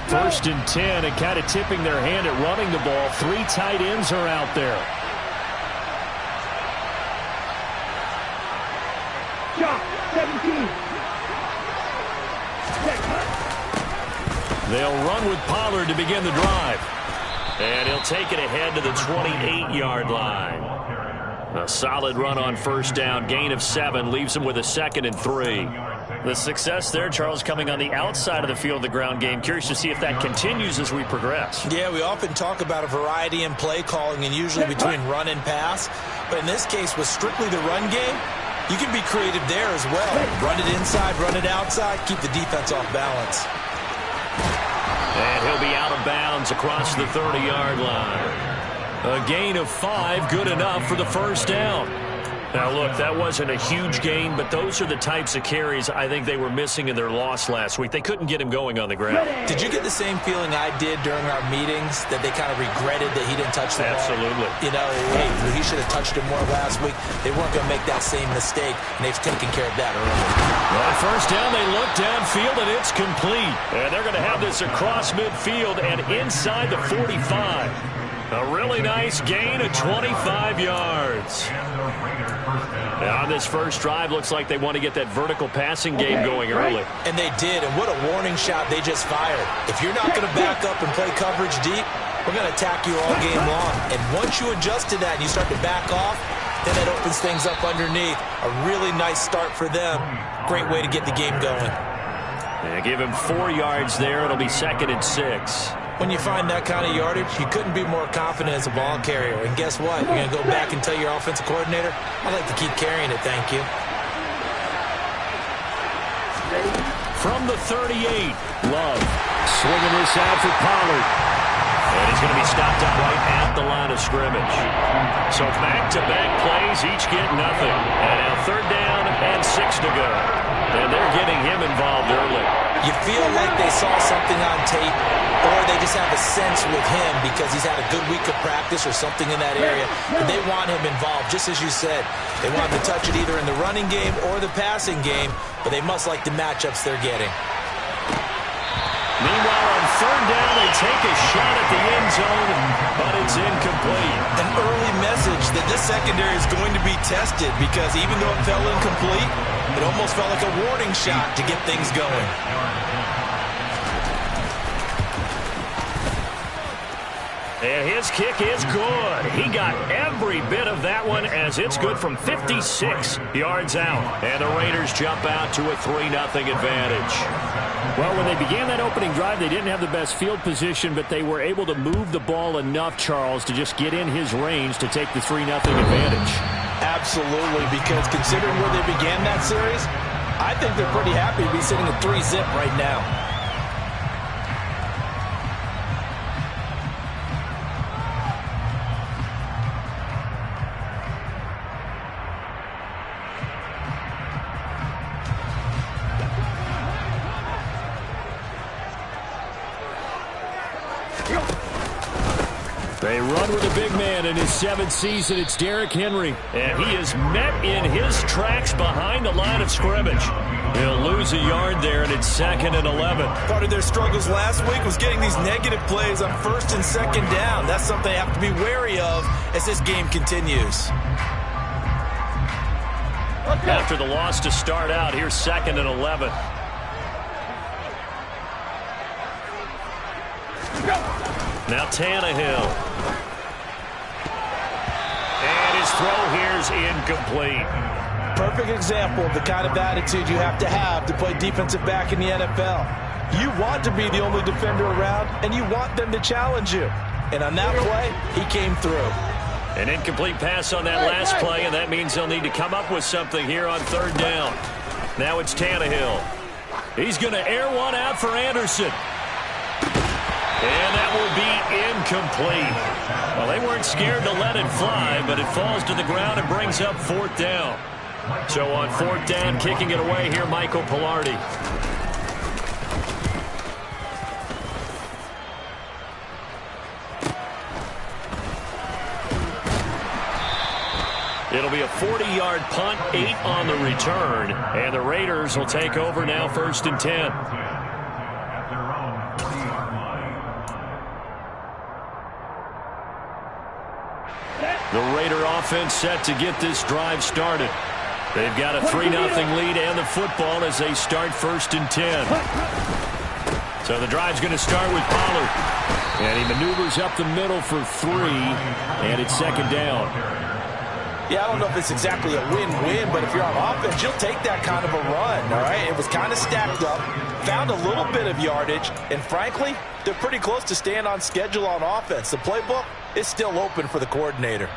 First and 10, and kind of tipping their hand at running the ball. 3 tight ends are out there. Shot 17. They'll run with Pollard to begin the drive. And he'll take it ahead to the 28-yard line. A solid run on first down. Gain of 7 leaves him with a 2nd and 3. The success there, Charles, coming on the outside of the field of the ground game. Curious to see if that continues as we progress. Yeah, we often talk about a variety in play calling and usually between run and pass. But in this case, with strictly the run game, you can be creative there as well. Run it inside, run it outside, keep the defense off balance. And he'll be out of bounds across the 30-yard line. A gain of 5, good enough for the first down. Now, look, that wasn't a huge gain, but those are the types of carries I think they were missing in their loss last week. They couldn't get him going on the ground. Did you get the same feeling I did during our meetings, that they kind of regretted that he didn't touch the ball? Absolutely. You know, hey, he should have touched it more last week. They weren't going to make that same mistake, and they've taken care of that early. Well, first down, they look downfield, and it's complete. And they're going to have this across midfield and inside the 45. A really nice gain of 25 yards. Now, on this first drive, looks like they want to get that vertical passing game going early. And they did, and what a warning shot they just fired. If you're not going to back up and play coverage deep, we're going to attack you all game long. And once you adjust to that and you start to back off, then that opens things up underneath. A really nice start for them. Great way to get the game going. Yeah, give him 4 yards there. It'll be 2nd and 6. When you find that kind of yardage, you couldn't be more confident as a ball carrier. And guess what? You're going to go back and tell your offensive coordinator, I'd like to keep carrying it, thank you. From the 38, Love swinging this out for Pollard. And he's going to be stopped up right at the line of scrimmage. So back-to-back plays, each get nothing. And now 3rd down and 6 to go. And they're getting him involved early. You feel like they saw something on tape, or they just have a sense with him because he's had a good week of practice or something in that area. And they want him involved, just as you said. They want him to touch it either in the running game or the passing game, but they must like the matchups they're getting. Meanwhile, on 3rd down, they take a shot at the end zone, but it's incomplete. An early message that this secondary is going to be tested because even though it fell incomplete, it almost felt like a warning shot to get things going. And his kick is good. He got every bit of that one as it's good from 56 yards out. And the Raiders jump out to a 3-0 advantage. Well, when they began that opening drive, they didn't have the best field position, but they were able to move the ball enough, Charles, to just get in his range to take the 3-0 advantage. Absolutely, because considering where they began that series, I think they're pretty happy to be sitting at 3-zip right now. They run with a big man in his 7th season. It's Derrick Henry. And he is met in his tracks behind the line of scrimmage. He'll lose a yard there, and it's 2nd and 11. Part of their struggles last week was getting these negative plays on 1st and 2nd down. That's something they have to be wary of as this game continues. After the loss to start out, here's 2nd and 11. Now Tannehill. And his throw here's incomplete. Perfect example of the kind of attitude you have to play defensive back in the NFL. You want to be the only defender around, and you want them to challenge you. And on that play, he came through. An incomplete pass on that last play, and that means they'll need to come up with something here on 3rd down. Now it's Tannehill. He's going to air one out for Anderson. And that will be incomplete. Well, they weren't scared to let it fly, but it falls to the ground and brings up 4th down. So on 4th down, kicking it away here, Michael Pilardi. It'll be a 40-yard punt, 8 on the return, and the Raiders will take over now 1st and 10. The Raider offense set to get this drive started. They've got a 3-0 lead and the football as they start 1st and 10. So the drive's going to start with Pollard. And he maneuvers up the middle for 3, and it's 2nd down. Yeah, I don't know if it's exactly a win-win, but if you're on offense, you'll take that kind of a run, all right? It was kind of stacked up, found a little bit of yardage, and frankly, they're pretty close to staying on schedule on offense. The playbook is still open for the coordinator.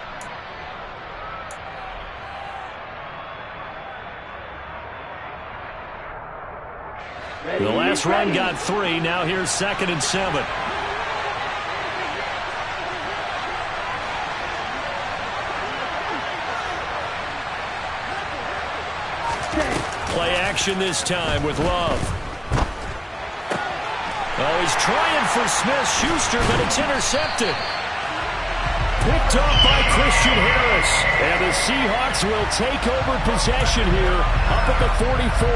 The last run got 3. Now here's 2nd and 7. Play action this time with Love. Oh, he's trying for Smith-Schuster, but it's intercepted. Picked off by Christian Harris. And the Seahawks will take over possession here up at the 44.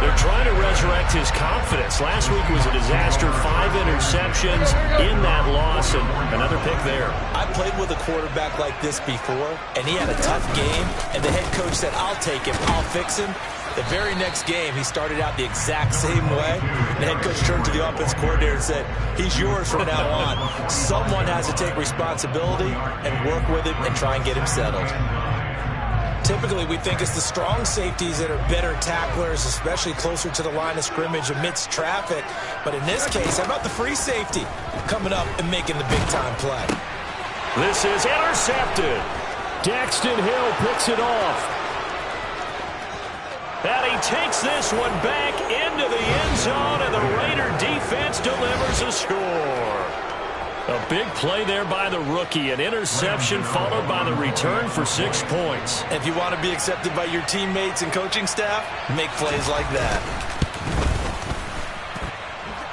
They're trying to resurrect his confidence. Last week was a disaster. 5 interceptions in that loss, and another pick there. I played with a quarterback like this before, and he had a tough game, and the head coach said, I'll take him, I'll fix him. The very next game, he started out the exact same way. The head coach turned to the offense coordinator and said, he's yours from now on. Someone has to take responsibility and work with him and try and get him settled. Typically, we think it's the strong safeties that are better tacklers, especially closer to the line of scrimmage amidst traffic. But in this case, how about the free safety coming up and making the big-time play? This is intercepted. Daxton Hill picks it off. And he takes this one back into the end zone, and the Raider defense delivers a score. A big play there by the rookie. An interception followed by the return for 6 points. If you want to be accepted by your teammates and coaching staff, make plays like that.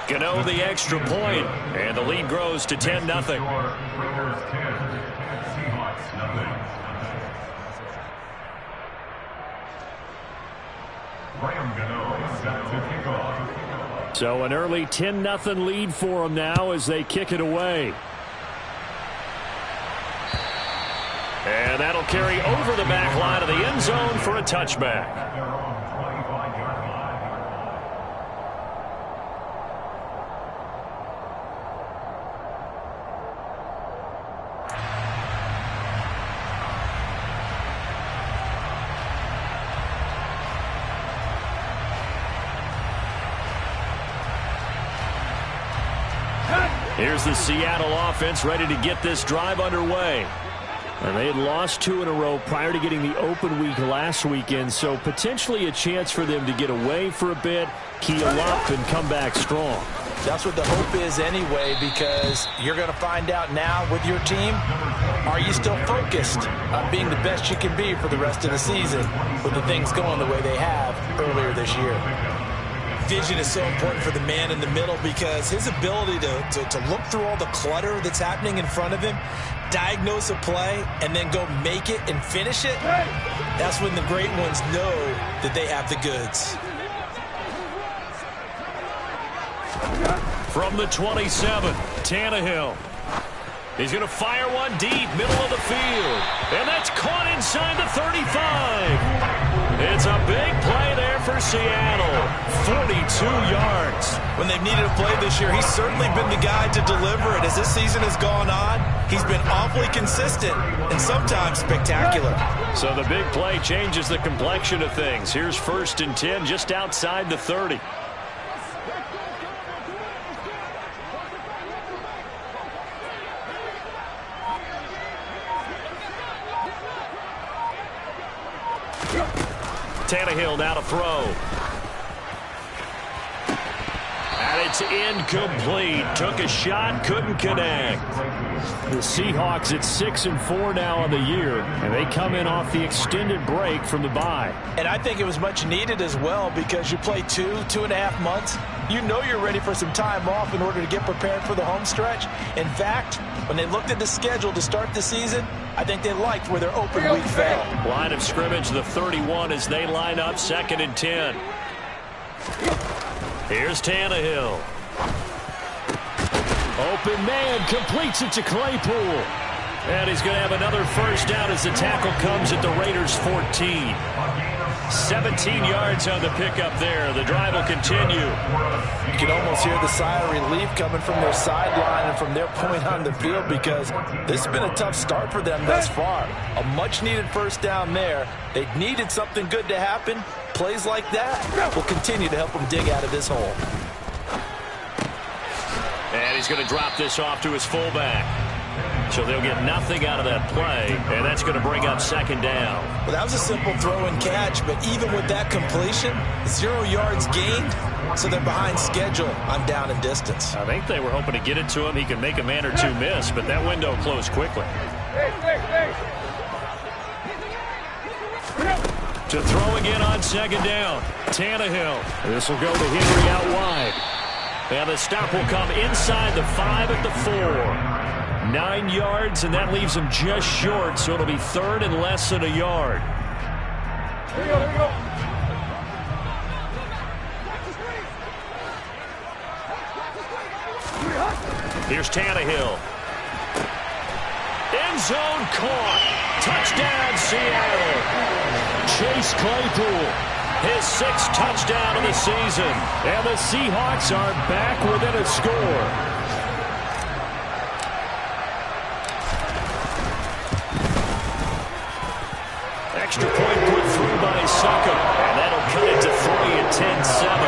Gano the extra point, and the lead grows to 10-0. So an early 10-0 lead for them now as they kick it away. And that'll carry over the back line of the end zone for a touchback. Here's the Seattle offense ready to get this drive underway. And they had lost 2 in a row prior to getting the open week last weekend, so potentially a chance for them to get away for a bit, keel up, and come back strong. That's what the hope is anyway, because you're going to find out now with your team, are you still focused on being the best you can be for the rest of the season with the things going the way they have earlier this year? Vision is so important for the man in the middle because his ability to look through all the clutter that's happening in front of him, diagnose a play, and then go make it and finish it, that's when the great ones know that they have the goods. From the 27, Tannehill. He's going to fire one deep, middle of the field. And that's caught inside the 35. It's a big play there for Seattle. 42 yards. When they've needed a play this year, he's certainly been the guy to deliver it. As this season has gone on, he's been awfully consistent and sometimes spectacular. So the big play changes the complexion of things. Here's 1st and 10 just outside the 30. Tannehill now to throw. And it's incomplete. Took a shot, couldn't connect. The Seahawks at 6-4 now on the year, and they come in off the extended break from the bye. And I think it was much needed as well because you play 2.5 months. You know you're ready for some time off in order to get prepared for the home stretch. In fact, when they looked at the schedule to start the season, I think they liked where their open week fell. Line of scrimmage, the 31 as they line up 2nd and 10. Here's Tannehill. Open man, completes it to Claypool. And he's going to have another first down as the tackle comes at the Raiders' 14. 17 yards on the pickup there. The drive will continue. You can almost hear the sigh of relief coming from their sideline and from their point on the field, because this has been a tough start for them thus far. A much-needed first down there. They needed something good to happen. Plays like that will continue to help them dig out of this hole. And he's going to drop this off to his fullback. So they'll get nothing out of that play, and that's going to bring up second down. Well, that was a simple throw and catch, but even with that completion, 0 yards gained, so they're behind schedule on down and distance. I think they were hoping to get it to him. He can make a man or two miss, but that window closed quickly. To throw again on second down. Tannehill. This will go to Henry out wide. And the stop will come inside the 5 at the 4. 9 yards, and that leaves him just short, so it'll be third and less than a yard. Here we go, here we go. Here's Tannehill. End zone caught. Touchdown, Seattle. Chase Claypool, his 6th touchdown of the season. And the Seahawks are back within a score. Extra point put through by Suckup, and that'll cut it to 3 at 10-7.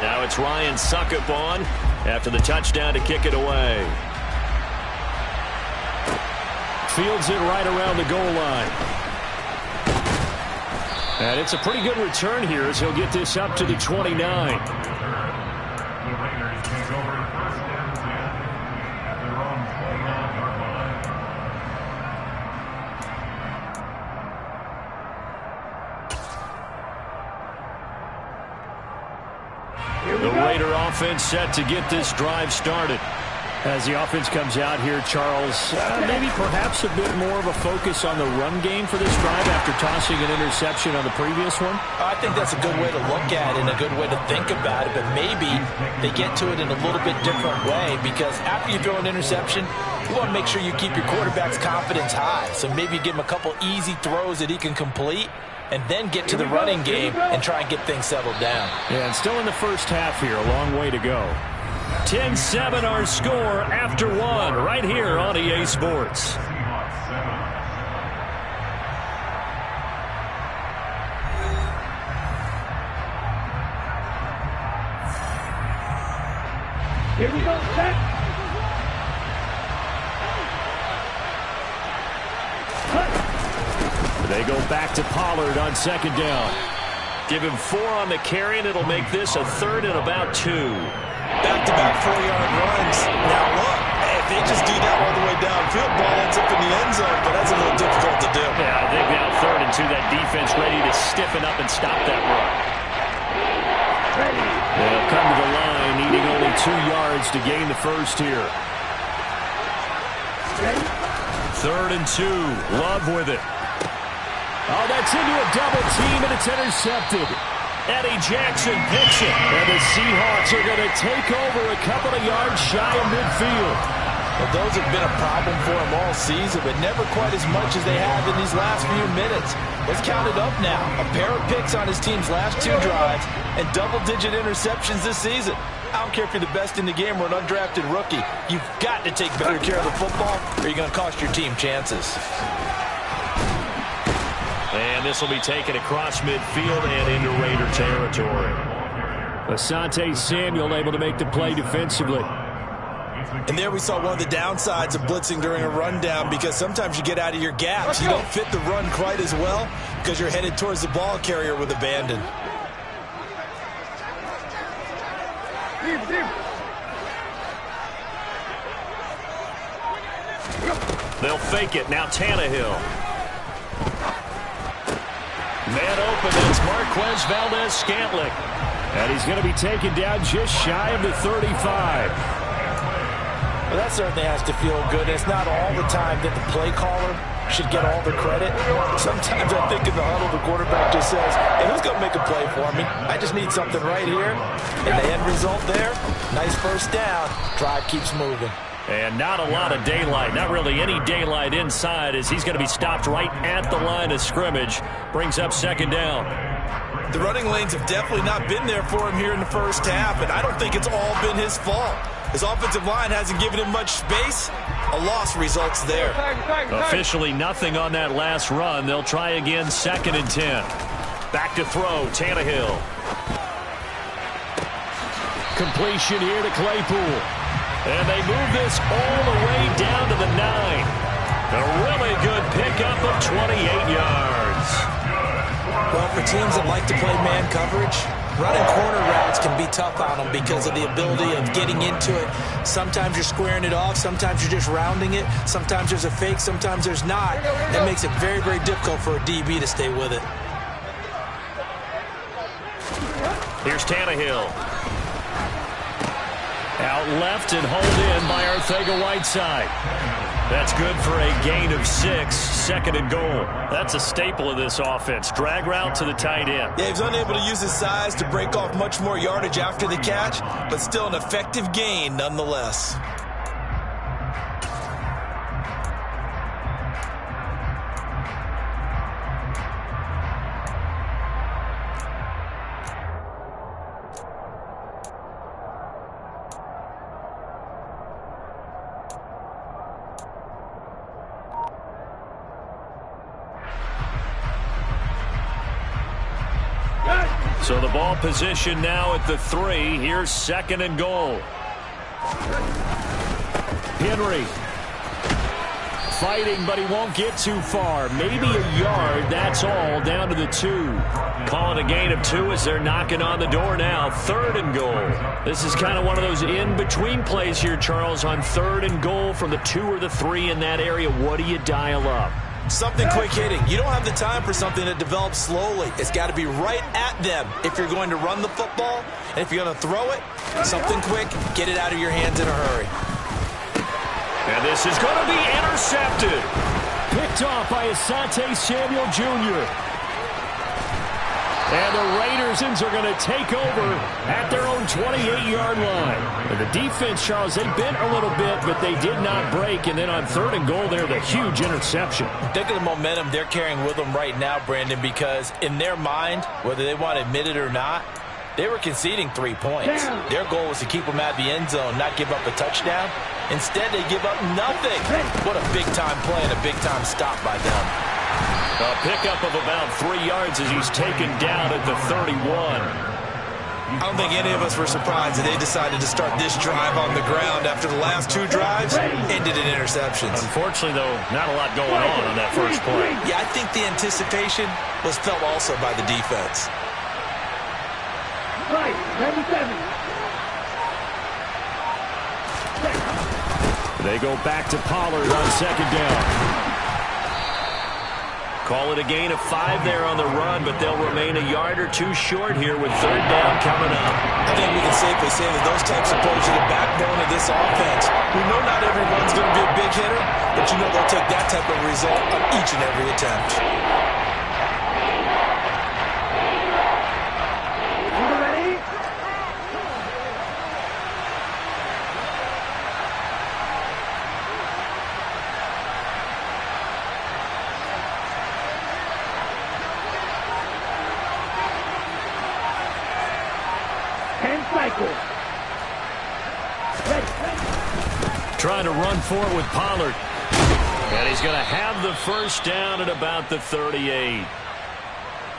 Now it's Ryan Suckup on after the touchdown to kick it away. Fields it right around the goal line. And it's a pretty good return here as he'll get this up to the 29. The Raider offense set to get this drive started. As the offense comes out here, Charles, maybe perhaps a bit more of a focus on the run game for this drive after tossing an interception on the previous one? I think that's a good way to look at it and a good way to think about it, but maybe they get to it in a little bit different way, because after you throw an interception, you want to make sure you keep your quarterback's confidence high. So maybe you give him a couple easy throws that he can complete, and then get to the running game and try and get things settled down. Yeah, and still in the first half here, a long way to go. 10-7 our score after one, right here on EA Sports. Here we go, set. They go back to Pollard on second down. Give him 4 on the carry, and it'll make this a 3rd and about 2. Back-to-back 4-yard runs. Now look, if they just do that all the way downfield, ball ends up in the end zone, but that's a little difficult to do. Yeah, I think now 3rd and 2, that defense ready to stiffen up and stop that run. They'll come to the line, needing only 2 yards to gain the first here. 3rd and 2, Love with it. Oh, that's into a double team, and it's intercepted. Eddie Jackson picks it, and the Seahawks are going to take over a couple of yards shy of midfield. Well, those have been a problem for them all season, but never quite as much as they have in these last few minutes. Let's count it up now. A pair of picks on his team's last 2 drives and double-digit interceptions this season. I don't care if you're the best in the game or an undrafted rookie. You've got to take better care of the football, or you're going to cost your team chances. And this will be taken across midfield and into Raider territory. Asante Samuel able to make the play defensively. And there we saw one of the downsides of blitzing during a rundown, because sometimes you get out of your gaps. You don't fit the run quite as well because you're headed towards the ball carrier with abandon. They'll fake it. Now Tannehill. Man open, it's Marquez Valdez-Scantling. And he's going to be taken down just shy of the 35. Well, that certainly has to feel good. It's not all the time that the play caller should get all the credit. Sometimes I think in the huddle, the quarterback just says, hey, who's going to make a play for me? I just need something right here. And the end result there, nice first down. Drive keeps moving. And not a lot of daylight, not really any daylight inside, as he's going to be stopped right at the line of scrimmage. Brings up second down. The running lanes have definitely not been there for him here in the first half, and I don't think it's all been his fault. His offensive line hasn't given him much space. A loss results there. Officially nothing on that last run. They'll try again, 2nd and 10. Back to throw, Tannehill. Completion here to Claypool. And they move this all the way down to the 9. A really good pickup of 28 yards. Well, for teams that like to play man coverage, running corner routes can be tough on them because of the ability of getting into it. Sometimes you're squaring it off. Sometimes you're just rounding it. Sometimes there's a fake. Sometimes there's not. That makes it very, very difficult for a DB to stay with it. Here's Tannehill. Out left and hauled in by Arcega-Whiteside. That's good for a gain of 6, 2nd and goal. That's a staple of this offense. Drag route to the tight end. Yeah, he was unable to use his size to break off much more yardage after the catch, but still an effective gain nonetheless. So the ball position now at the 3. Here's 2nd and goal. Henry fighting, but he won't get too far. Maybe a yard, that's all, down to the 2. Calling a gain of 2 as they're knocking on the door now. 3rd and goal. This is kind of one of those in-between plays here, Charles, on 3rd and goal from the 2 or the 3 in that area. What do you dial up? Something quick hitting. You don't have the time for something that develops slowly. It's got to be right at them if you're going to run the football. And if you're going to throw it, something quick, get it out of your hands in a hurry. And this is going to be intercepted. Picked off by Asante Samuel Jr. And the Raiders are going to take over at their own 28-yard line. And the defense, Charles, they bent a little bit, but they did not break. And then on 3rd and goal there, the huge interception. Think of the momentum they're carrying with them right now, Brandon, because in their mind, whether they want to admit it or not, they were conceding 3 points. Their goal was to keep them out of the end zone, not give up a touchdown. Instead, they give up nothing. What a big-time play and a big-time stop by them. A pickup of about 3 yards as he's taken down at the 31. I don't think any of us were surprised that they decided to start this drive on the ground after the last 2 drives ended in interceptions. Unfortunately, though, not a lot going on that first play. Yeah, I think the anticipation was felt also by the defense. Right, 97. They go back to Pollard on 2nd down. Call it a gain of 5 there on the run, but they'll remain a yard or 2 short here with 3rd down coming up. I think we can safely say that those types of plays are the backbone of this offense. We know not everyone's going to be a big hitter, but you know they'll take that type of result on each and every attempt. Trying to run for it with Pollard. And he's going to have the first down at about the 38.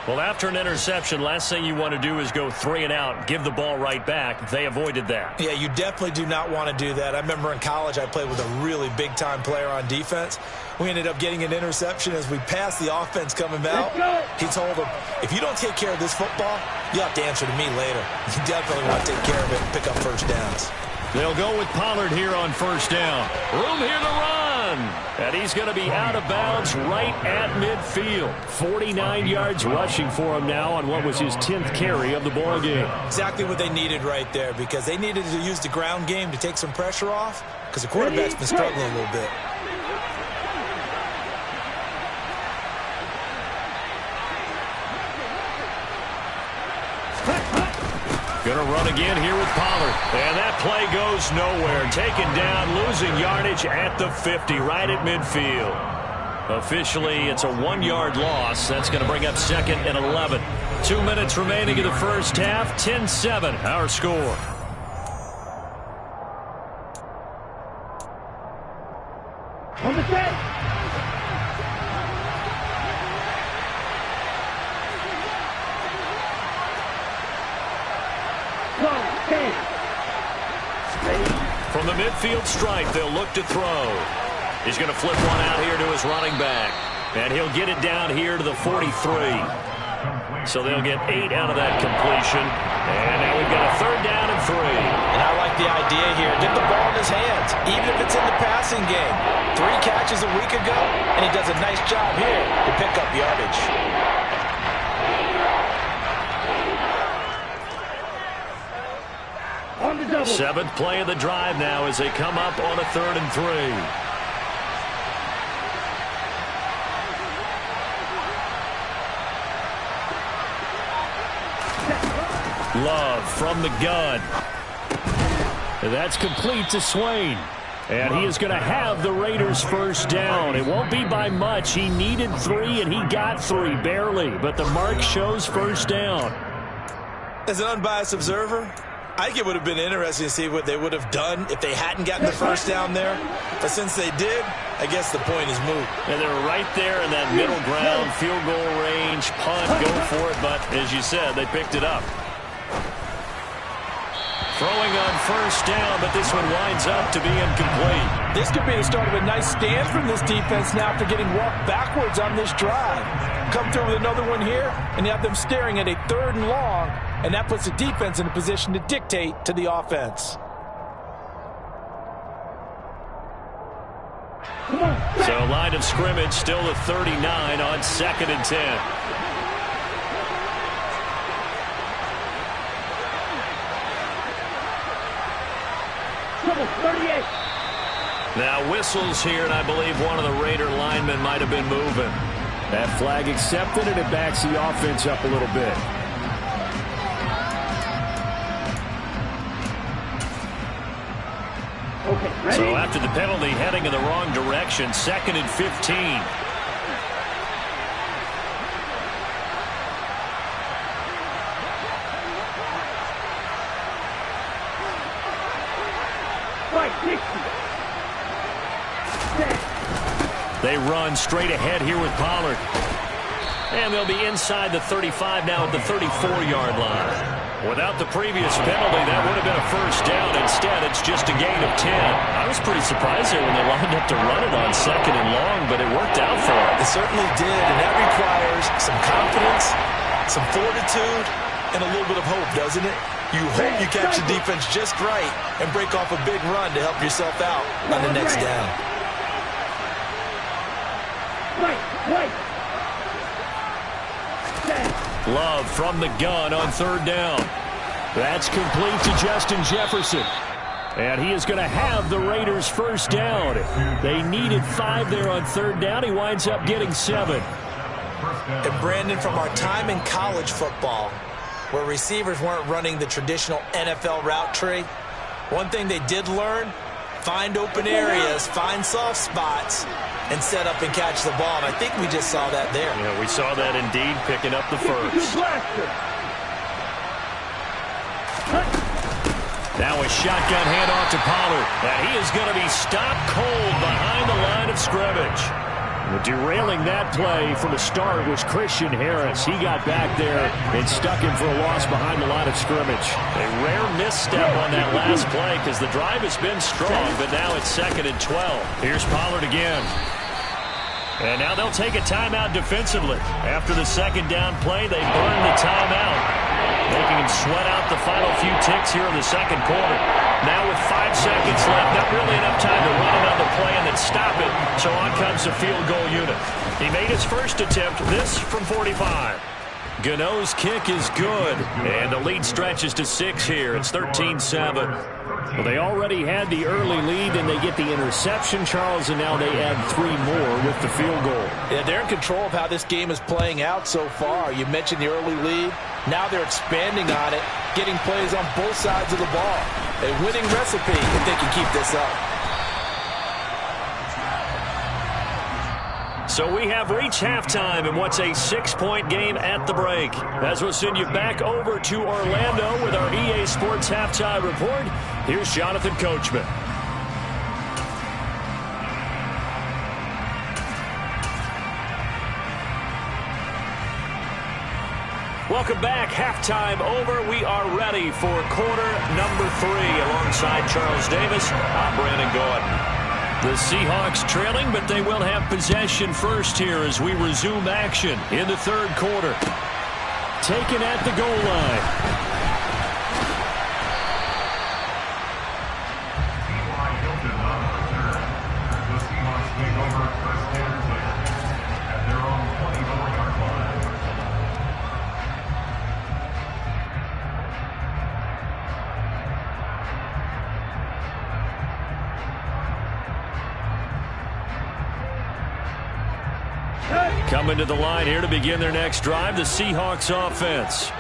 Well, after an interception, last thing you want to do is go 3 and out, give the ball right back. They avoided that. Yeah, you definitely do not want to do that. I remember in college I played with a really big-time player on defense. We ended up getting an interception as we passed the offense coming out. He told him, if you don't take care of this football, you'll have to answer to me later. You definitely want to take care of it and pick up first downs. They'll go with Pollard here on 1st down. Room here to run. And he's going to be out of bounds right at midfield. 49 yards rushing for him now on what was his 10th carry of the ball game. Exactly what they needed right there, because they needed to use the ground game to take some pressure off, because the quarterback's been struggling a little bit. Gonna run again here with Pollard. And that play goes nowhere. Taken down, losing yardage at the 50, right at midfield. Officially, it's a 1-yard loss. That's going to bring up 2nd and 11. 2 minutes remaining in the first half. 10-7, our score. On the set. From the midfield stripe, they'll look to throw. He's going to flip one out here to his running back. And he'll get it down here to the 43. So they'll get 8 out of that completion. And now we've got a 3rd down and 3. And I like the idea here. Get the ball in his hands, even if it's in the passing game. 3 catches a week ago, and he does a nice job here to pick up yardage. On the double. 7th play of the drive now as they come up on a 3rd and 3. Love from the gun. That's complete to Swain. And he is going to have the Raiders' 1st down. It won't be by much. He needed 3, and he got 3, barely. But the mark shows 1st down. As an unbiased observer, I think it would have been interesting to see what they would have done if they hadn't gotten the 1st down there. But since they did, I guess the point is moot. And they're right there in that middle ground, field goal range, punt, go for it. But as you said, they picked it up. Throwing on 1st down, but this one winds up to be incomplete. This could be the start of a nice stand from this defense now after getting walked backwards on this drive. Come through with another one here, and you have them staring at a 3rd and long, and that puts the defense in a position to dictate to the offense. So line of scrimmage still at 39 on 2nd and 10. Now whistles here, and I believe one of the Raider linemen might have been moving. That flag accepted, and it backs the offense up a little bit. Okay, ready? So after the penalty, heading in the wrong direction, 2nd and 15. They run straight ahead here with Pollard. And they'll be inside the 35 now at the 34-yard line. Without the previous penalty, that would have been a 1st down. Instead, it's just a gain of 10. I was pretty surprised there when they lined up to run it on 2nd and long, but it worked out for them. It certainly did, and that requires some confidence, some fortitude, and a little bit of hope, doesn't it? You hope you catch the defense just right and break off a big run to help yourself out on the next down. Love from the gun on 3rd down. That's complete to Justin Jefferson. And he is going to have the Raiders' 1st down. They needed 5 there on 3rd down. He winds up getting 7. And Brandon, from our time in college football, where receivers weren't running the traditional NFL route tree, one thing they did learn, find open areas, find soft spots, and set up and catch the ball. And I think we just saw that there. Yeah, we saw that indeed, picking up the 1st. Now a shotgun handoff to Pollard. And he is going to be stopped cold behind the line of scrimmage. Derailing that play from the start was Christian Harris. He got back there and stuck him for a loss behind the line of scrimmage. A rare misstep on that last play because the drive has been strong, but now it's 2nd and 12. Here's Pollard again. And now they'll take a timeout defensively. After the 2nd down play, they burn the timeout, making him sweat out the final few ticks here in the 2nd quarter. Now with 5 seconds left, not really enough time to run another play and then stop it, so on comes the field goal unit. He made his first attempt, this from 45. Gano's kick is good, and the lead stretches to 6 here. It's 13-7. Well, they already had the early lead, and they get the interception, Charles, and now they add 3 more with the field goal. Yeah, they're in control of how this game is playing out so far. You mentioned the early lead. Now they're expanding on it, getting plays on both sides of the ball. A winning recipe if they can keep this up. So we have reached halftime in what's a 6-point game at the break. As we'll send you back over to Orlando with our EA Sports Halftime Report, here's Jonathan Coachman. Welcome back. Halftime over. We are ready for quarter number 3. Alongside Charles Davis, I'm Brandon Gordon. The Seahawks trailing, but they will have possession first here as we resume action in the third quarter. Taken at the goal line. Coming to the line here to begin their next drive, the Seahawks offense.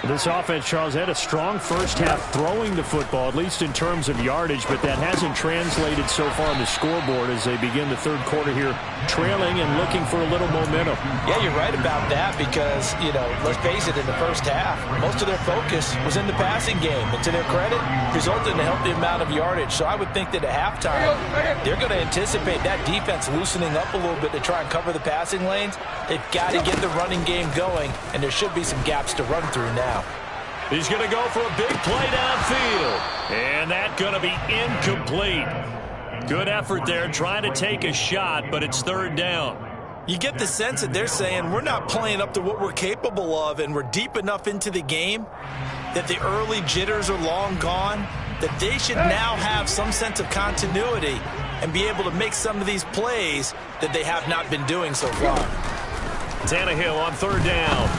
This offense, Charles, had a strong first half throwing the football, at least in terms of yardage, but that hasn't translated so far on the scoreboard as they begin the third quarter here, trailing and looking for a little momentum. Yeah, you're right about that because, let's face it, in the first half, most of their focus was in the passing game. And to their credit, resulted in a healthy amount of yardage. So I would think that at halftime, they're going to anticipate that defense loosening up a little bit to try and cover the passing lanes. They've got to get the running game going, and there should be some gaps to run through now. He's going to go for a big play downfield. And that's going to be incomplete. Good effort there trying to take a shot, but it's third down. You get the sense that they're saying we're not playing up to what we're capable of, and we're deep enough into the game that the early jitters are long gone, that they should now have some sense of continuity and be able to make some of these plays that they have not been doing so far. Tannehill on third down.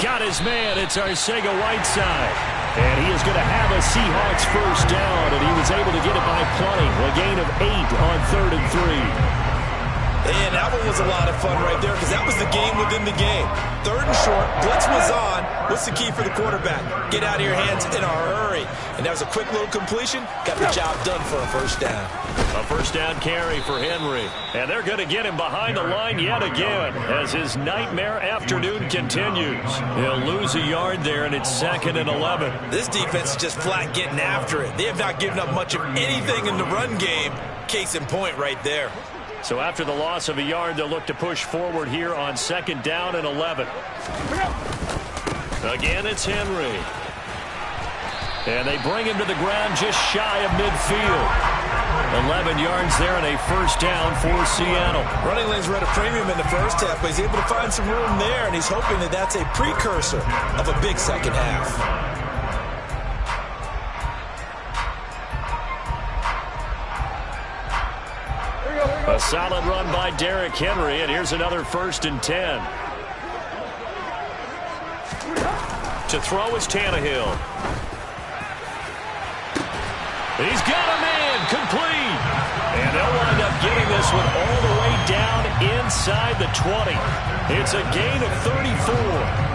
Got his man. It's Arcega-Whiteside. And he is going to have a Seahawks first down, and he was able to get it by plenty. A gain of 8 on 3rd and 3. And that one was a lot of fun right there because that was the game within the game. Third and short, blitz was on. What's the key for the quarterback? Get out of your hands in a hurry. And that was a quick little completion. Got the job done for a first down. A first down carry for Henry. And they're going to get him behind the line yet again as his nightmare afternoon continues. He'll lose a yard there, and it's 2nd and 11. This defense is just flat getting after it. They have not given up much of anything in the run game. Case in point right there. So after the loss of a yard, they'll look to push forward here on 2nd down and 11. Again, it's Henry. And they bring him to the ground just shy of midfield. 11 yards there and a first down for Seattle. Running lanes were at a premium in the first half, but he's able to find some room there, and he's hoping that that's a precursor of a big second half. A solid run by Derrick Henry, and here's another 1st and 10. To throw is Tannehill. He's got a man, complete. And they'll wind up getting this one all the way down inside the 20. It's a gain of 34.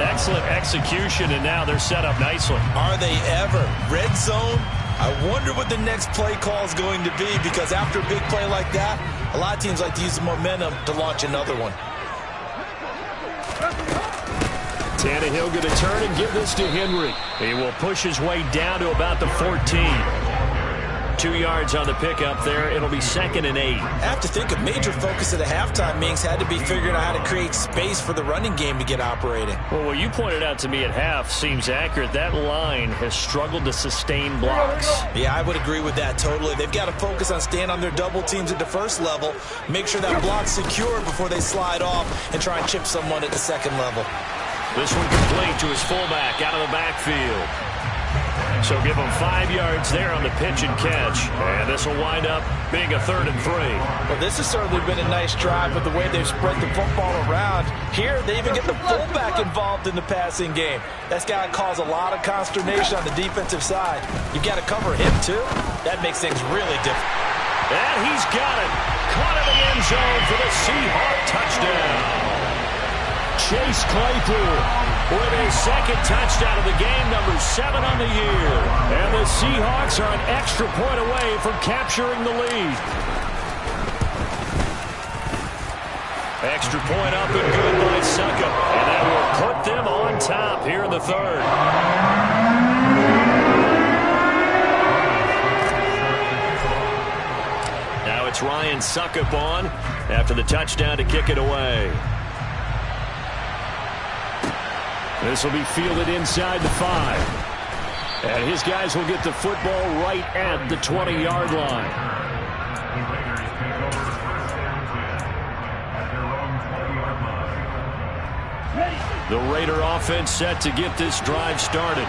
Excellent execution, and now they're set up nicely. Are they ever? Red zone? I wonder what the next play call is going to be, because after a big play like that, a lot of teams like to use the momentum to launch another one. Tannehill going to turn and give this to Henry. He will push his way down to about the 14. 2 yards on the pickup there. It'll be 2nd and 8. I have to think a major focus at the halftime meetings had to be figuring out how to create space for the running game to get operating. Well, what you pointed out to me at half seems accurate. That line has struggled to sustain blocks. Yeah, I would agree with that totally. They've got to focus on staying on their double teams at the first level, make sure that block's secure before they slide off and try and chip someone at the second level. This one complete to his fullback out of the backfield. So give them 5 yards there on the pitch and catch. And this will wind up being a 3rd and 3. Well, this has certainly been a nice drive with the way they've spread the football around. Here, they even get the fullback involved in the passing game. That's got to cause a lot of consternation on the defensive side. You've got to cover him, too. That makes things really different. And he's got it. Caught in the end zone for the Seahawk touchdown. Chase Claypool with his 2nd touchdown of the game, number 7 on the year. And the Seahawks are an extra point away from capturing the lead. Extra point up and good by Suckup. And that will put them on top here in the 3rd. Now it's Ryan Suckup on after the touchdown to kick it away. This will be fielded inside the 5. And his guys will get the football right at the 20-yard line. The Raider offense set to get this drive started.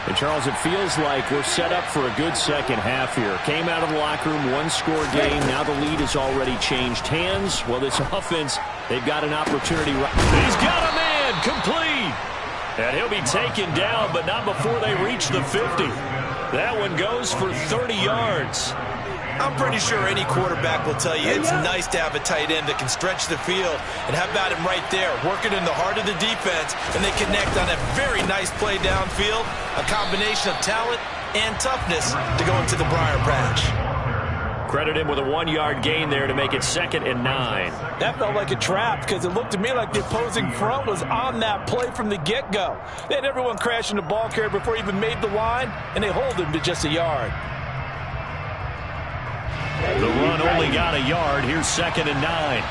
And, Charles, it feels like we're set up for a good second half here. Came out of the locker room, 1-score game. Now the lead has already changed hands. Well, this offense, they've got an opportunity. He's got a man complete. And he'll be taken down, but not before they reach the 50. That one goes for 30 yards. I'm pretty sure any quarterback will tell you it's nice to have a tight end that can stretch the field. And how about him right there, working in the heart of the defense, and they connect on a very nice play downfield, a combination of talent and toughness to go into the briar patch. Credit him with a 1-yard gain there to make it 2nd and 9. That felt like a trap because it looked to me like the opposing front was on that play from the get-go. They had everyone crashing the ball carrier before he even made the line, and they hold him to just a yard. The run only got a yard. Here's 2nd and 9.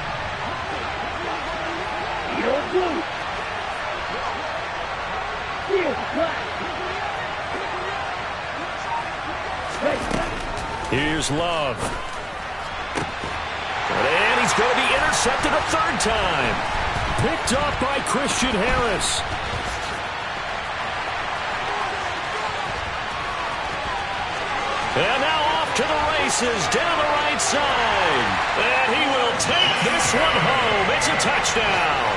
Here's Love. And he's going to be intercepted a 3rd time. Picked off by Christian Harris. And now off to the races down the right side. And he will take this one home. It's a touchdown.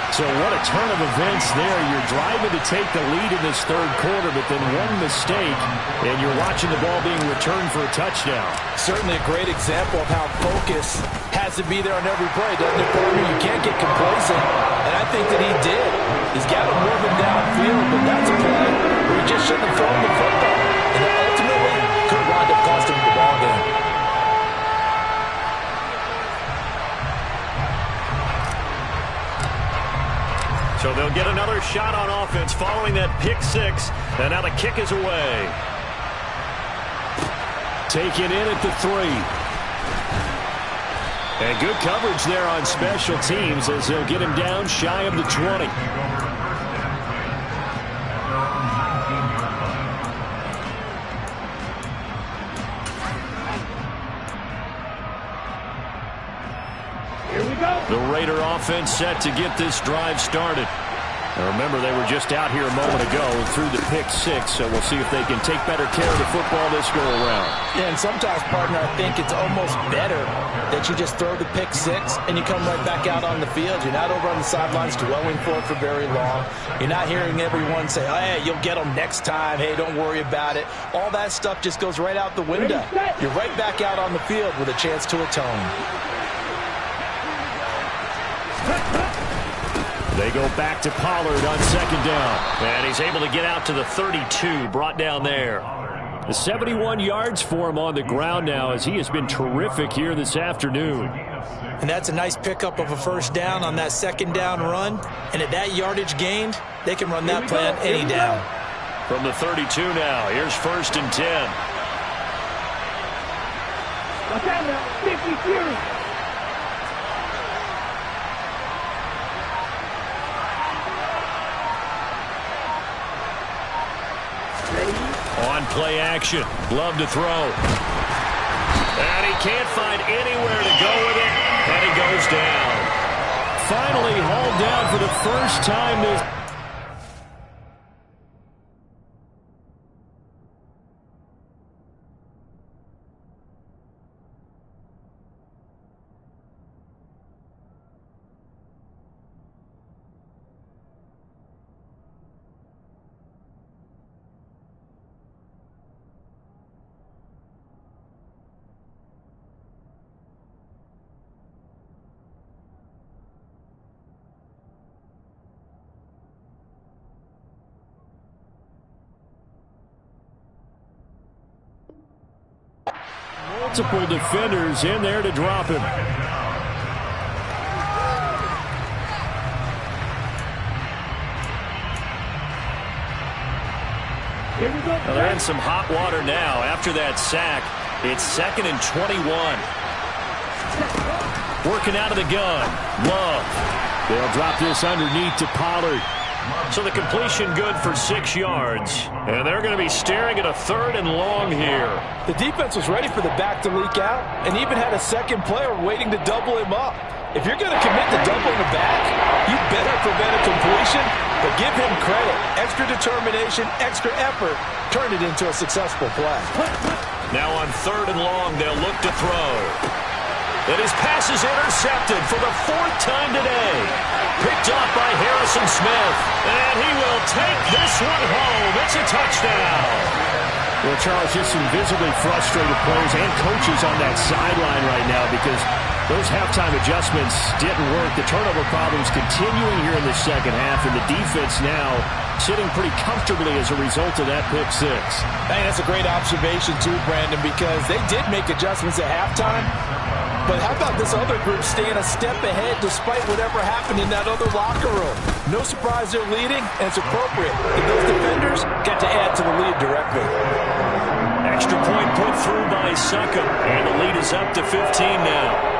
So what a turn of events there. You're driving to take the lead in this 3rd quarter, but then one mistake, and you're watching the ball being returned for a touchdown. Certainly a great example of how focus has to be there on every play, doesn't it, partner? You can't get complacent, and I think that he did. He's got to move him downfield, but that's a play where he just shouldn't have thrown the football. And ultimately, could wind up costing him the ball game. So they'll get another shot on offense following that pick 6. And now the kick is away. Taken in at the 3. And good coverage there on special teams as they'll get him down shy of the 20. The Raider offense set to get this drive started. Now remember, they were just out here a moment ago through the pick 6, so we'll see if they can take better care of the football this go-around. Yeah, and sometimes, partner, I think it's almost better that you just throw the pick 6 and you come right back out on the field. You're not over on the sidelines dwelling for it for very long. You're not hearing everyone say, oh, hey, you'll get them next time. Hey, don't worry about it. All that stuff just goes right out the window. You're right back out on the field with a chance to atone. They go back to Pollard on 2nd down. And he's able to get out to the 32, brought down there. The 71 yards for him on the ground now as he has been terrific here this afternoon. And that's a nice pickup of a 1st down on that 2nd down run. And at that yardage gained, they can run that play on any down. From the 32 now, here's 1st and 10. Watch out now, 50 Fury. On play action. Love to throw. And he can't find anywhere to go with it. And he goes down. Finally hauled down for the first time this multiple defenders in there to drop him. Well, they're in some hot water now. After that sack, it's 2nd and 21. Working out of the gun. Love. They'll drop this underneath to Pollard. So the completion good for 6 yards. And they're going to be staring at a 3rd and long here. The defense was ready for the back to leak out and even had a second player waiting to double him up. If you're going to commit to doubling the back, you better prevent a completion, but give him credit. Extra determination, extra effort, turned it into a successful play. Now on 3rd and long, they'll look to throw. And his pass is intercepted for the 4th time today. Picked off by Harrison Smith. And he will take this one home. It's a touchdown. Well, Charles, just some visibly frustrated players and coaches on that sideline right now because those halftime adjustments didn't work. The turnover problems continuing here in the second half, and the defense now sitting pretty comfortably as a result of that pick six. Hey, that's a great observation too, Brandon, because they did make adjustments at halftime. But how about this other group staying a step ahead despite whatever happened in that other locker room? No surprise they're leading, and it's appropriate. And those defenders get to add to the lead directly. Extra point put through by Succop, and the lead is up to 15 now.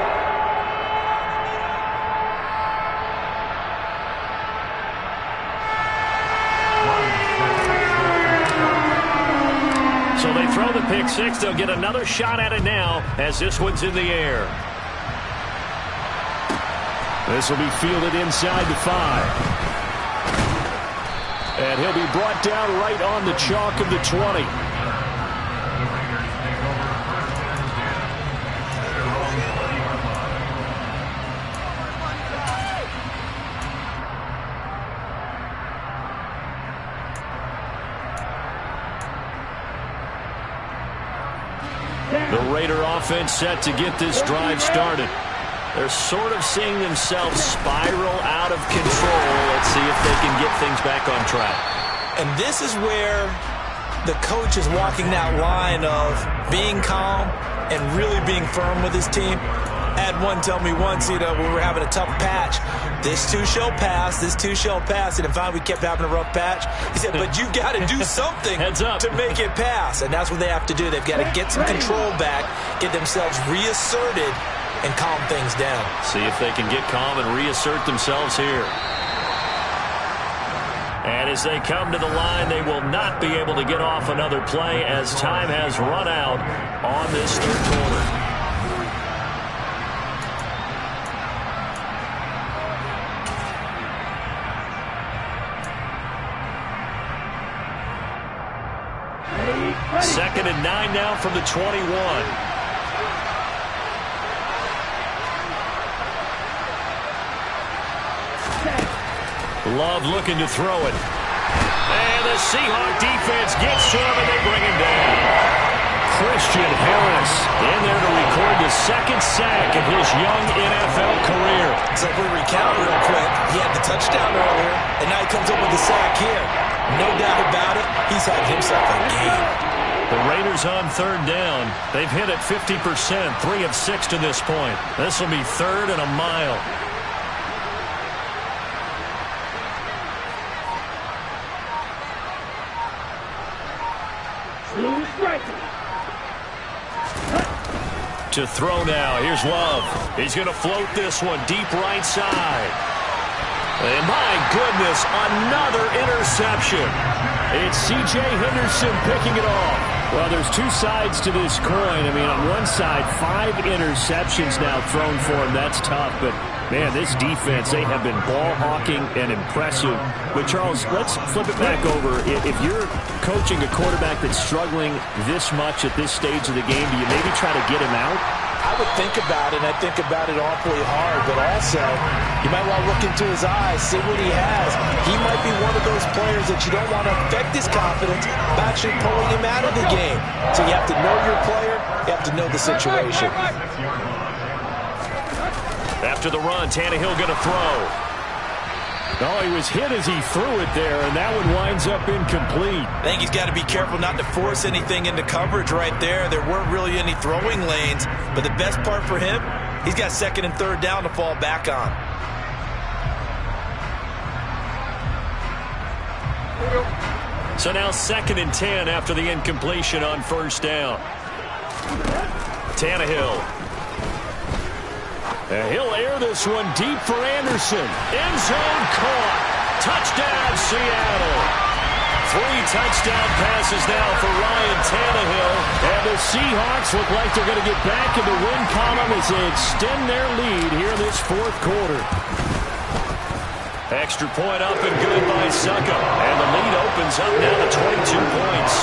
So they throw the pick six. They'll get another shot at it now as this one's in the air. This will be fielded inside the 5. And he'll be brought down right on the chalk of the 20. The Raider offense set to get this drive started. They're sort of seeing themselves spiral out of control. Let's see if they can get things back on track. And this is where the coach is walking that line of being calm and really being firm with his team. I had one tell me once, when we were having a tough patch, this too shall pass, this too shall pass. And in fact, we kept having a rough patch. He said, but you've got to do something to make it pass. And that's what they have to do. They've got to get some control back, get themselves reasserted, and calm things down. See if they can get calm and reassert themselves here. And as they come to the line, they will not be able to get off another play as time has run out on this third quarter. Second and 9 now from the 21. Love looking to throw it. And the Seahawk defense gets to him, and they bring him down. Christian Harris in there to record the second sack of his young NFL career. So if we recount real quick, he had the touchdown earlier, and now he comes up with the sack here. No doubt about it, he's had himself a game. The Raiders on third down. They've hit it 50%, 3 of 6 to this point. This will be 3rd and a mile. To throw now. Here's Love. He's going to float this one deep right side. And my goodness, another interception. It's C.J. Henderson picking it off. Well, there's two sides to this coin. I mean, on one side, 5 interceptions now thrown for him. That's tough. But, man, this defense, they have been ball hawking and impressive. But, Charles, let's flip it back over. If you're coaching a quarterback that's struggling this much at this stage of the game, do you maybe try to get him out? I would think about it, and I think about it awfully hard, but also you might want to look into his eyes, see what he has. He might be one of those players that you don't want to affect his confidence by actually pulling him out of the game. So you have to know your player, you have to know the situation. After the run, Tannehill going to throw. Oh, he was hit as he threw it there, and that one winds up incomplete. I think he's got to be careful not to force anything into coverage right there. There weren't really any throwing lanes, but the best part for him, he's got second and third down to fall back on. So now 2nd and 10 after the incompletion on first down. Tannehill. And he'll air this one deep for Anderson. End zone caught. Touchdown, Seattle. 3 touchdown passes now for Ryan Tannehill. And the Seahawks look like they're going to get back in the win column as they extend their lead here in this fourth quarter. Extra point up and good by Suckup. And the lead opens up now to 22 points.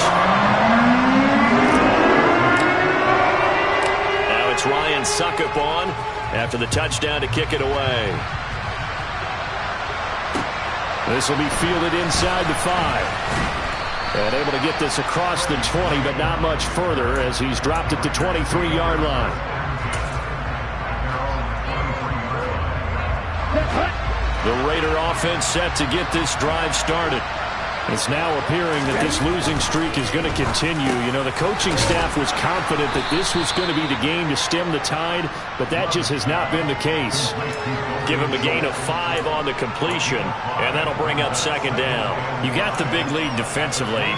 Now it's Ryan Suckup on after the touchdown to kick it away. This will be fielded inside the 5. And able to get this across the 20, but not much further as he's dropped it to 23-yard line. The Raider offense set to get this drive started. It's now appearing that this losing streak is going to continue. You know, the coaching staff was confident that this was going to be the game to stem the tide, but that just has not been the case. Give him a gain of 5 on the completion, and that'll bring up 2nd down. You got the big lead defensively.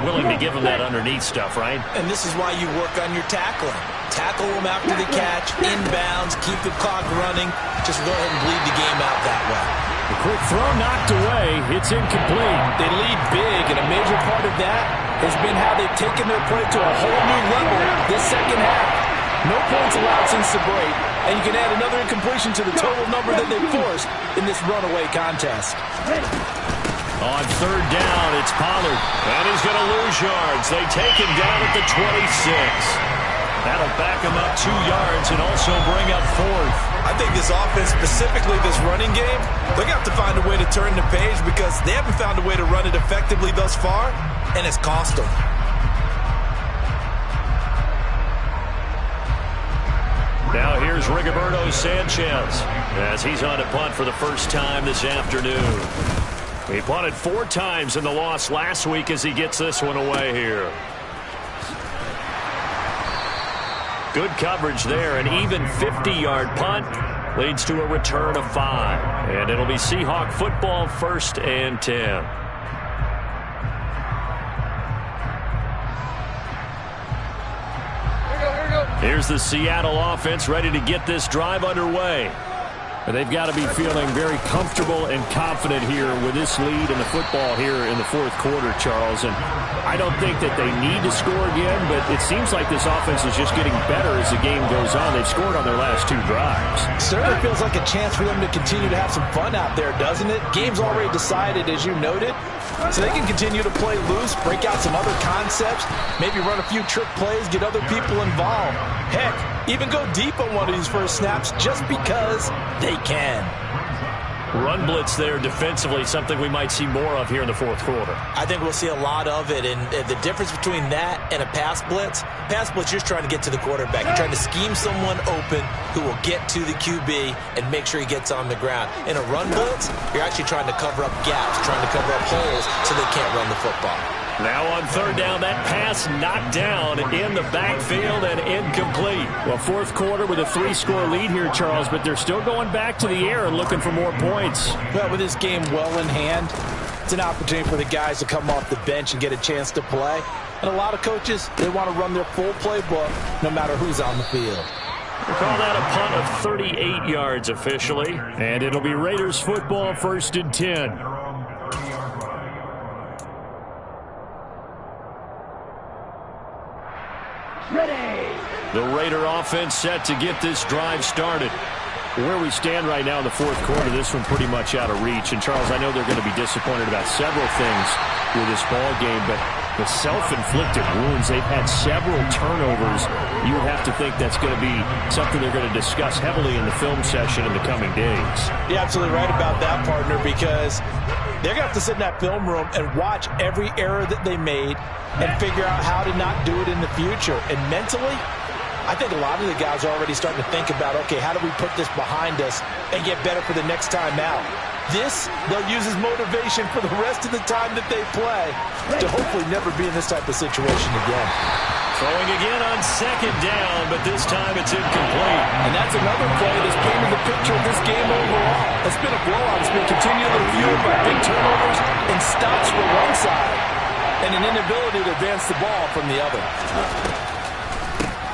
Willing to give him that underneath stuff, right? And this is why you work on your tackling. Tackle them after the catch, inbounds, keep the clock running. Just go ahead and bleed the game out that way. The quick throw knocked away. It's incomplete. They lead big, and a major part of that has been how they've taken their play to a whole new level this second half. No points allowed since the break, and you can add another incompletion to the total number that they forced in this runaway contest. On 3rd down, it's Pollard. And he's going to lose yards. They take him down at the 26. That'll back him up 2 yards and also bring up 4th. I think this offense, specifically this running game, they're going to have to find a way to turn the page because they haven't found a way to run it effectively thus far, and it's cost them. Now here's Rigoberto Sanchez as he's on a punt for the first time this afternoon. He punted 4 times in the loss last week as he gets this one away here. Good coverage there. An even 50-yard punt leads to a return of 5. And it'll be Seahawk football 1st and 10. Here's the Seattle offense ready to get this drive underway. They've got to be feeling very comfortable and confident here with this lead in the football here in the fourth quarter, Charles. And I don't think that they need to score again, but it seems like this offense is just getting better as the game goes on. They've scored on their last 2 drives. Certainly feels like a chance for them to continue to have some fun out there, doesn't it? Game's already decided, as you noted, so they can continue to play loose, break out some other concepts, maybe run a few trick plays, get other people involved. Heck, even go deep on one of these first snaps just because they can. Run blitz there defensively, something we might see more of here in the fourth quarter. I think we'll see a lot of it, and the difference between that and a pass blitz, you're just trying to get to the quarterback. You're trying to scheme someone open who will get to the QB and make sure he gets on the ground. In a run blitz, you're actually trying to cover up gaps, trying to cover up holes so they can't run the football. Now on 3rd down, that pass knocked down in the backfield and incomplete. Well, fourth quarter with a 3-score lead here, Charles, but they're still going back to the air and looking for more points. Well, with this game well in hand, it's an opportunity for the guys to come off the bench and get a chance to play. And a lot of coaches, they want to run their full playbook no matter who's on the field. We'll call that a punt of 38 yards officially. And it'll be Raiders football 1st and 10. The Raider offense set to get this drive started. Where we stand right now in the fourth quarter, this one pretty much out of reach. And, Charles, I know they're going to be disappointed about several things with this ball game, but the self-inflicted wounds, they've had several turnovers. You would have to think that's going to be something they're going to discuss heavily in the film session in the coming days. You're absolutely right about that, partner, because they're going to have to sit in that film room and watch every error that they made and figure out how to not do it in the future. And mentally, I think a lot of the guys are already starting to think about, okay, how do we put this behind us and get better for the next time out? This, they'll use as motivation for the rest of the time that they play to hopefully never be in this type of situation again. Throwing again on second down, but this time it's incomplete. And that's another play that's painted the picture of this game overall. It's been a blowout. It's been continually fueled by big turnovers and stops from one side and an inability to advance the ball from the other.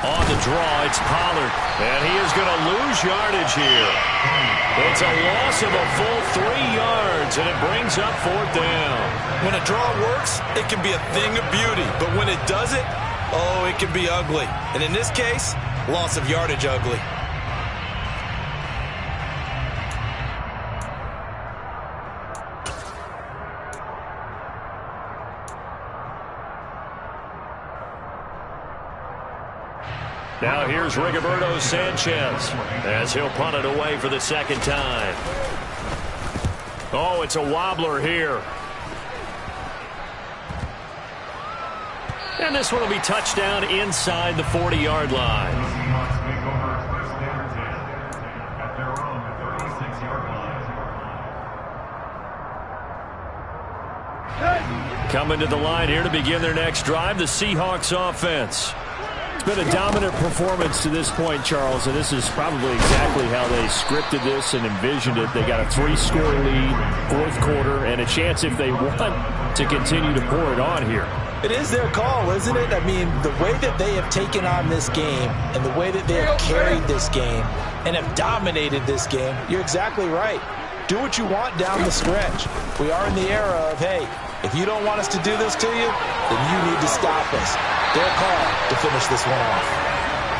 On the draw, it's Pollard, and he is going to lose yardage here. It's a loss of a full 3 yards, and it brings up fourth down. When a draw works, it can be a thing of beauty, but when it doesn't, oh, it can be ugly. And in this case, loss of yardage ugly. Now here's Rigoberto Sanchez as he'll punt it away for the second time. Oh, it's a wobbler here. And this one will be touchdown inside the 40-yard line. Coming to the line here to begin their next drive, the Seahawks offense. It's been a dominant performance to this point, Charles, and this is probably exactly how they scripted this and envisioned it. They got a 3-score lead, fourth quarter, and a chance if they want to continue to pour it on here. It is their call, isn't it? I mean, the way that they have taken on this game and the way that they have carried this game and have dominated this game, you're exactly right. Do what you want down the stretch. We are in the era of, hey, if you don't want us to do this to you, then you need to stop us. Their call to finish this one off.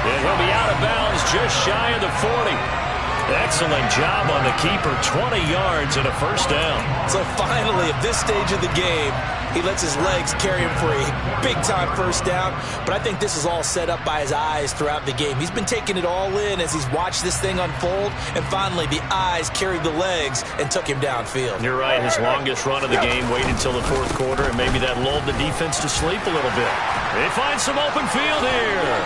And he'll be out of bounds just shy of the 40. Excellent job on the keeper, 20 yards and a first down. So finally, at this stage of the game, he lets his legs carry him for a big-time first down. But I think this is all set up by his eyes throughout the game. He's been taking it all in as he's watched this thing unfold. And finally, the eyes carried the legs and took him downfield. You're right. His longest run of the game waited until the fourth quarter, and maybe that lulled the defense to sleep a little bit. They find some open field here.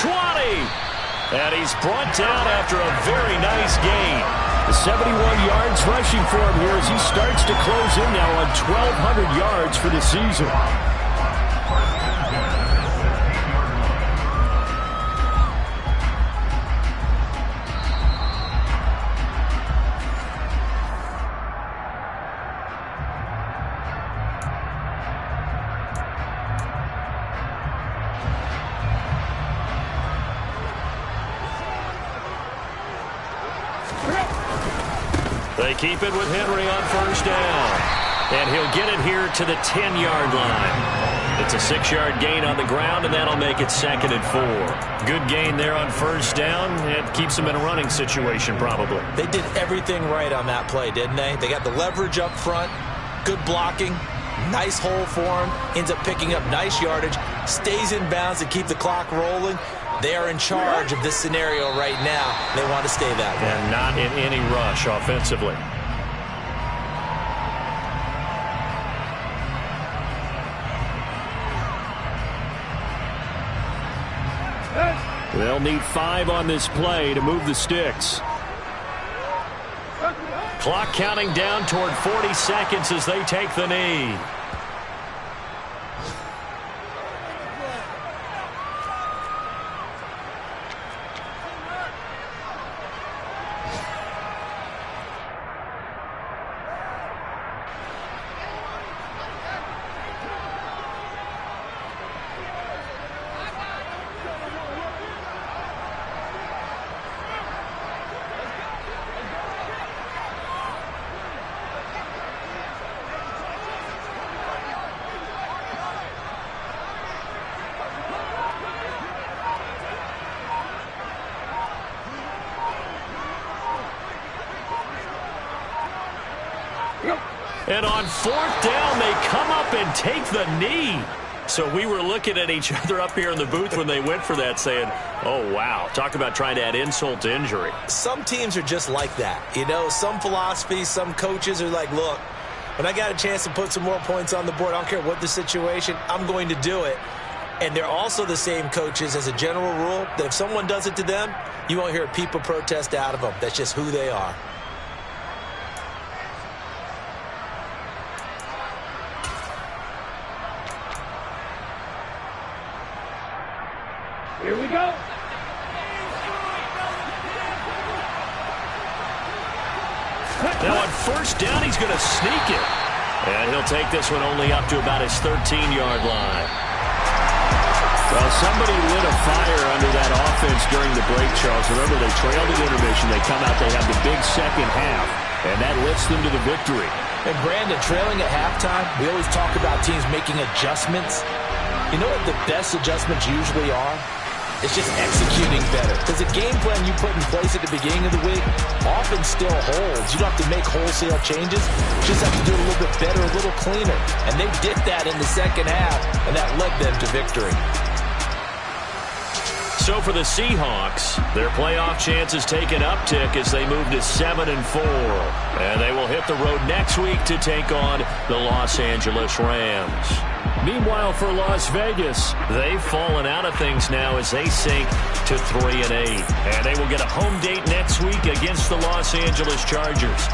20. And he's brought down after a very nice gain. 71 yards rushing for him here as he starts to close in now on 1,200 yards for the season. They keep it with Henry on first down. And he'll get it here to the 10-yard line. It's a 6-yard gain on the ground, and that'll make it 2nd and 4. Good gain there on first down. It keeps them in a running situation, probably. They did everything right on that play, didn't they? They got the leverage up front, good blocking, nice hole for him, ends up picking up nice yardage, stays in bounds to keep the clock rolling. They are in charge of this scenario right now. They want to stay that way. And not in any rush offensively. They'll need 5 on this play to move the sticks. Clock counting down toward 40 seconds as they take the knee. And on fourth down, they come up and take the knee. So we were looking at each other up here in the booth when they went for that saying, oh, wow. Talk about trying to add insult to injury. Some teams are just like that. You know, some philosophies, some coaches are like, look, when I got a chance to put some more points on the board, I don't care what the situation, I'm going to do it. And they're also the same coaches as a general rule that if someone does it to them, you won't hear people protest out of them. That's just who they are. Here we go. Now on first down, he's going to sneak it. And he'll take this one only up to about his 13-yard line. Well, somebody lit a fire under that offense during the break, Charles. Remember, they trailed at intermission. They come out, they have the big second half, and that lifts them to the victory. And Brandon, trailing at halftime, we always talk about teams making adjustments. You know what the best adjustments usually are? It's just executing better. Because the game plan you put in place at the beginning of the week often still holds. You don't have to make wholesale changes. You just have to do it a little bit better, a little cleaner. And they did that in the second half, and that led them to victory. So for the Seahawks, their playoff chances take an uptick as they move to 7-4. And they will hit the road next week to take on the Los Angeles Rams. Meanwhile, for Las Vegas, they've fallen out of things now as they sink to 3-8. And they will get a home date next week against the Los Angeles Chargers.